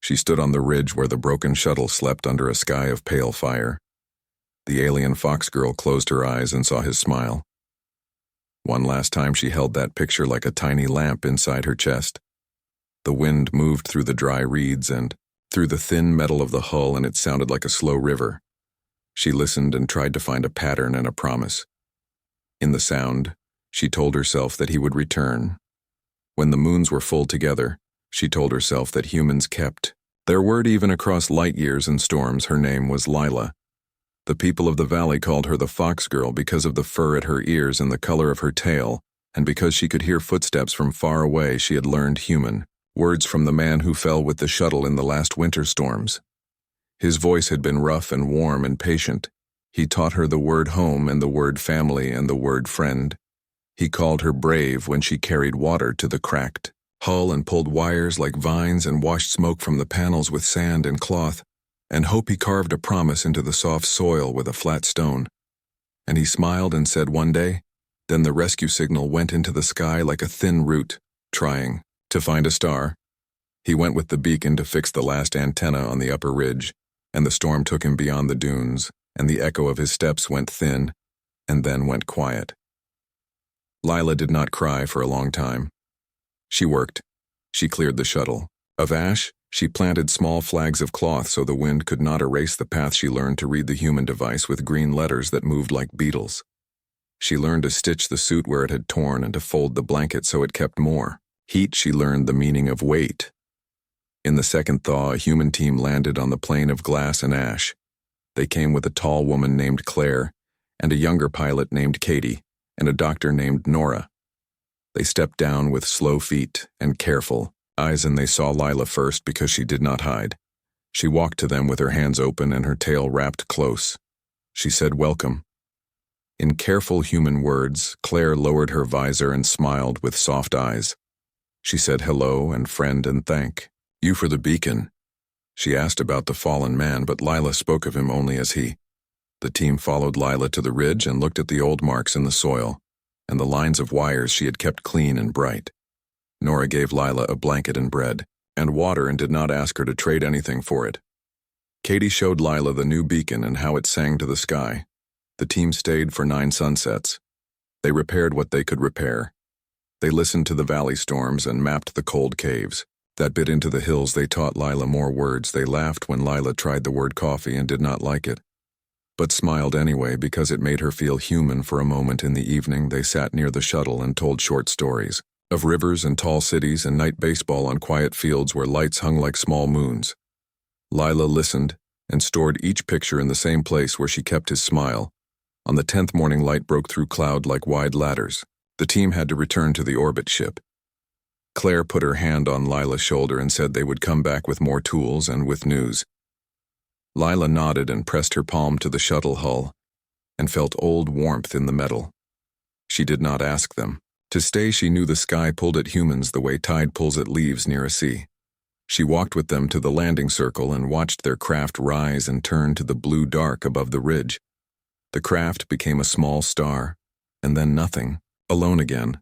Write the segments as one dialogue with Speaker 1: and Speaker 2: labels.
Speaker 1: She stood on the ridge where the broken shuttle slept under a sky of pale fire. The alien fox girl closed her eyes and saw his smile. One last time she held that picture like a tiny lamp inside her chest. The wind moved through the dry reeds and through the thin metal of the hull, and it sounded like a slow river. She listened and tried to find a pattern and a promise. In the sound, she told herself that he would return. When the moons were full together, she told herself that humans kept their word even across light years and storms. Her name was Lila. The people of the valley called her the Fox Girl because of the fur at her ears and the color of her tail, and because she could hear footsteps from far away. She had learned human words from the man who fell with the shuttle in the last winter storms. His voice had been rough and warm and patient. He taught her the word home and the word family and the word friend. He called her brave when she carried water to the cracked hull and pulled wires like vines and washed smoke from the panels with sand and cloth, and hope he carved a promise into the soft soil with a flat stone. And he smiled and said one day, then the rescue signal went into the sky like a thin root, trying to find a star. He went with the beacon to fix the last antenna on the upper ridge, and the storm took him beyond the dunes, and the echo of his steps went thin, and then went quiet. Lila did not cry for a long time. She worked. She cleared the shuttle. Of ash, she planted small flags of cloth so the wind could not erase the path. She learned to read the human device with green letters that moved like beetles. She learned to stitch the suit where it had torn and to fold the blanket so it kept more heat. She learned the meaning of weight. In the second thaw, a human team landed on the plain of glass and ash. They came with a tall woman named Claire, and a younger pilot named Katie, and a doctor named Nora. They stepped down with slow feet and careful eyes, and they saw Lila first because she did not hide. She walked to them with her hands open and her tail wrapped close. She said, "Welcome." In careful human words, Claire lowered her visor and smiled with soft eyes. She said hello and friend and thank you for the beacon. She asked about the fallen man, but Lila spoke of him only as he. The team followed Lila to the ridge and looked at the old marks in the soil, and the lines of wires she had kept clean and bright. Nora gave Lila a blanket and bread, and water, and did not ask her to trade anything for it. Katie showed Lila the new beacon and how it sang to the sky. The team stayed for 9 sunsets. They repaired what they could repair. They listened to the valley storms and mapped the cold caves that bit into the hills. They taught Lila more words. They laughed when Lila tried the word coffee and did not like it, but smiled anyway because it made her feel human for a moment. In the evening, they sat near the shuttle and told short stories of rivers and tall cities and night baseball on quiet fields where lights hung like small moons. Lila listened and stored each picture in the same place where she kept his smile. On the 10th morning, light broke through cloud like wide ladders. The team had to return to the orbit ship. Claire put her hand on Lila's shoulder and said they would come back with more tools and with news. Lila nodded and pressed her palm to the shuttle hull and felt old warmth in the metal. She did not ask them to stay. She knew the sky pulled at humans the way tide pulls at leaves near a sea. She walked with them to the landing circle and watched their craft rise and turn to the blue dark above the ridge. The craft became a small star, and then nothing, alone again.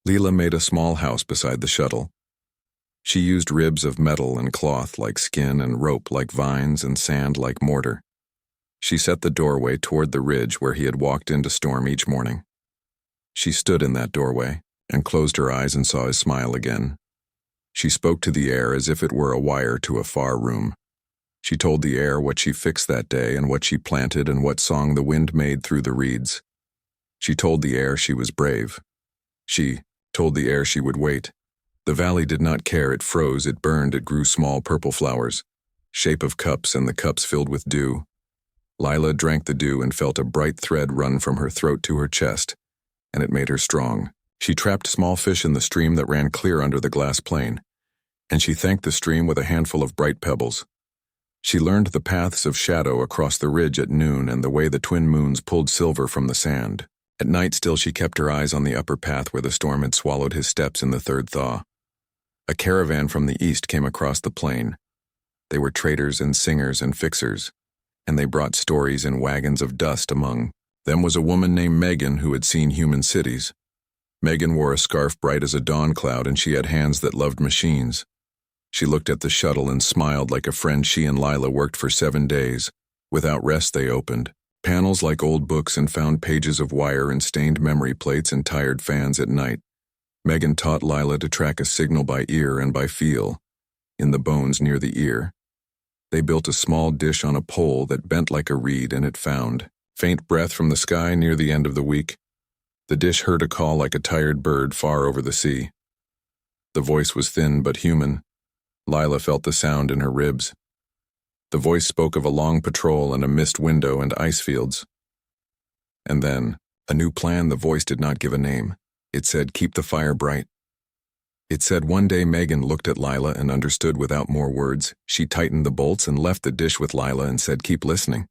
Speaker 1: Lila made a small house beside the shuttle. She used ribs of metal and cloth like skin and rope like vines and sand like mortar. She set the doorway toward the ridge where he had walked in to storm each morning. She stood in that doorway and closed her eyes and saw his smile again. She spoke to the air as if it were a wire to a far room. She told the air what she fixed that day and what she planted and what song the wind made through the reeds. She told the air she was brave. She told the air she would wait. The valley did not care. It froze, it burned, it grew small purple flowers, shape of cups, and the cups filled with dew. Lila drank the dew and felt a bright thread run from her throat to her chest, and it made her strong. She trapped small fish in the stream that ran clear under the glass plane, and she thanked the stream with a handful of bright pebbles. She learned the paths of shadow across the ridge at noon and the way the twin moons pulled silver from the sand. At night still she kept her eyes on the upper path where the storm had swallowed his steps in the third thaw. A caravan from the east came across the plain. They were traders and singers and fixers, and they brought stories in wagons of dust. Among them was a woman named Megan who had seen human cities. Megan wore a scarf bright as a dawn cloud, and she had hands that loved machines. She looked at the shuttle and smiled like a friend she and Lila worked for 7 days. Without rest they opened panels like old books and found pages of wire and stained memory plates and tired fans at night. Megan taught Lila to track a signal by ear and by feel, in the bones near the ear. They built a small dish on a pole that bent like a reed, and it found faint breath from the sky near the end of the week. The dish heard a call like a tired bird far over the sea. The voice was thin but human. Lila felt the sound in her ribs. The voice spoke of a long patrol and a missed window and ice fields. And then, a new plan. The voice did not give a name. It said, keep the fire bright. It said one day. Megan looked at Lila and understood without more words. She tightened the bolts and left the dish with Lila and said, keep listening.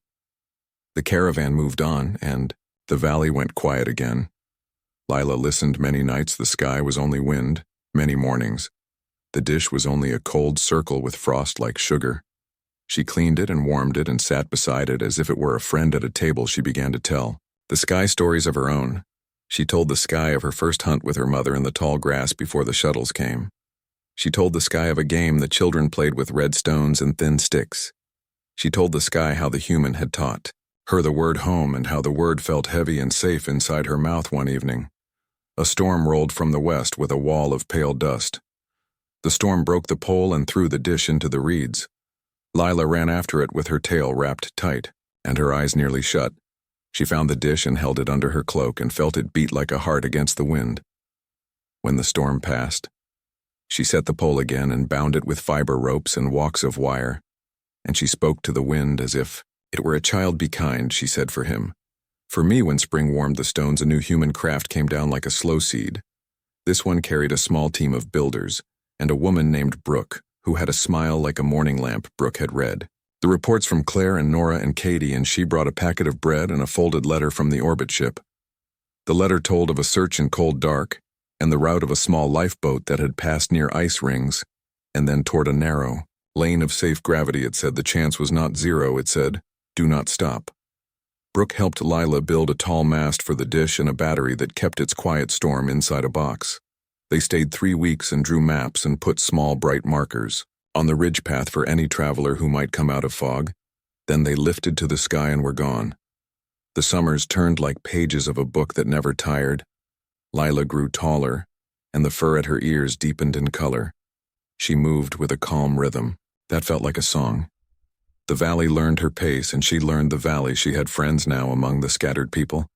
Speaker 1: The caravan moved on, and the valley went quiet again. Lila listened many nights. The sky was only wind, many mornings. The dish was only a cold circle with frost like sugar. She cleaned it and warmed it and sat beside it as if it were a friend at a table. She began to tell the sky stories of her own. She told the sky of her first hunt with her mother in the tall grass before the shuttles came. She told the sky of a game the children played with red stones and thin sticks. She told the sky how the human had taught her the word home and how the word felt heavy and safe inside her mouth one evening. A storm rolled from the west with a wall of pale dust. The storm broke the pole and threw the dish into the reeds. Lila ran after it with her tail wrapped tight and her eyes nearly shut. She found the dish and held it under her cloak and felt it beat like a heart against the wind. When the storm passed, she set the pole again and bound it with fiber ropes and walks of wire, and she spoke to the wind as if it were a child. Be kind, she said, for him. For me, when spring warmed the stones, a new human craft came down like a slow seed. This one carried a small team of builders and a woman named Brooke, who had a smile like a morning lamp. Brooke had read the reports from Claire and Nora and Katie, and she brought a packet of bread and a folded letter from the orbit ship. The letter told of a search in cold dark and the route of a small lifeboat that had passed near ice rings and then toward a narrow lane of safe gravity. It said the chance was not zero. It said, do not stop. Brooke helped Lila build a tall mast for the dish and a battery that kept its quiet storm inside a box. They stayed 3 weeks and drew maps and put small bright markers on the ridge path for any traveler who might come out of fog. Then they lifted to the sky and were gone. The summers turned like pages of a book that never tired. Lila grew taller, and the fur at her ears deepened in color. She moved with a calm rhythm that felt like a song. The valley learned her pace, and she learned the valley. She had friends now among the scattered people.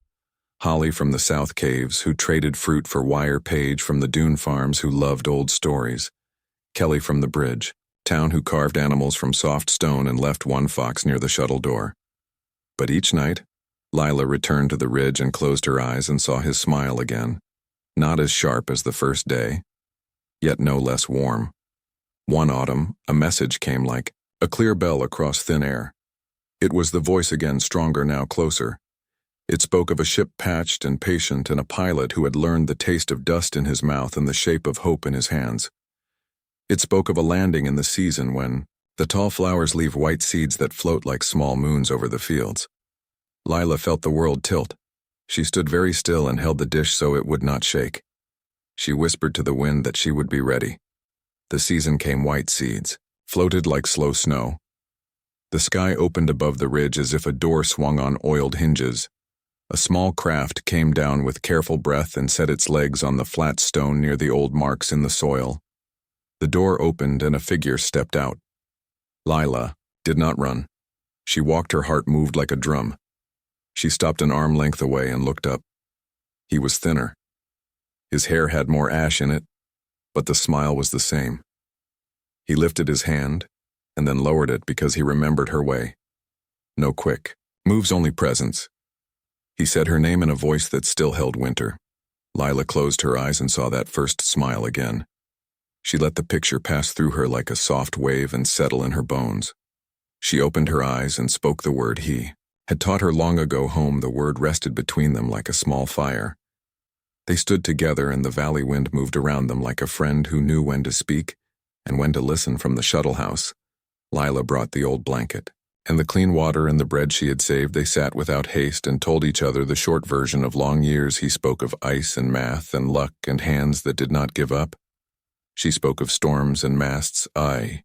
Speaker 1: Holly from the South Caves, who traded fruit for wire. Paige from the dune farms, who loved old stories. Kelly from the bridge town, who carved animals from soft stone and left one fox near the shuttle door. But each night, Lila returned to the ridge and closed her eyes and saw his smile again. Not as sharp as the first day, yet no less warm. One autumn, a message came like a clear bell across thin air. It was the voice again, stronger now, closer. It spoke of a ship patched and patient and a pilot who had learned the taste of dust in his mouth and the shape of hope in his hands. It spoke of a landing in the season when the tall flowers leave white seeds that float like small moons over the fields. Lila felt the world tilt. She stood very still and held the dish so it would not shake. She whispered to the wind that she would be ready. The season came. White seeds floated like slow snow. The sky opened above the ridge as if a door swung on oiled hinges. A small craft came down with careful breath and set its legs on the flat stone near the old marks in the soil. The door opened and a figure stepped out. Lila did not run. She walked. Her heart moved like a drum. She stopped an arm length away and looked up. He was thinner. His hair had more ash in it, but the smile was the same. He lifted his hand and then lowered it because he remembered her way. No quick moves, only presence. He said her name in a voice that still held winter. Lila closed her eyes and saw that first smile again. She let the picture pass through her like a soft wave and settle in her bones. She opened her eyes and spoke the word he had taught her long ago. Home. The word rested between them like a small fire. They stood together and the valley wind moved around them like a friend who knew when to speak and when to listen. From the shuttle house, Lila brought the old blanket and the clean water and the bread she had saved. They sat without haste and told each other the short version of long years. He spoke of ice and math and luck and hands that did not give up. She spoke of storms and masts, aye,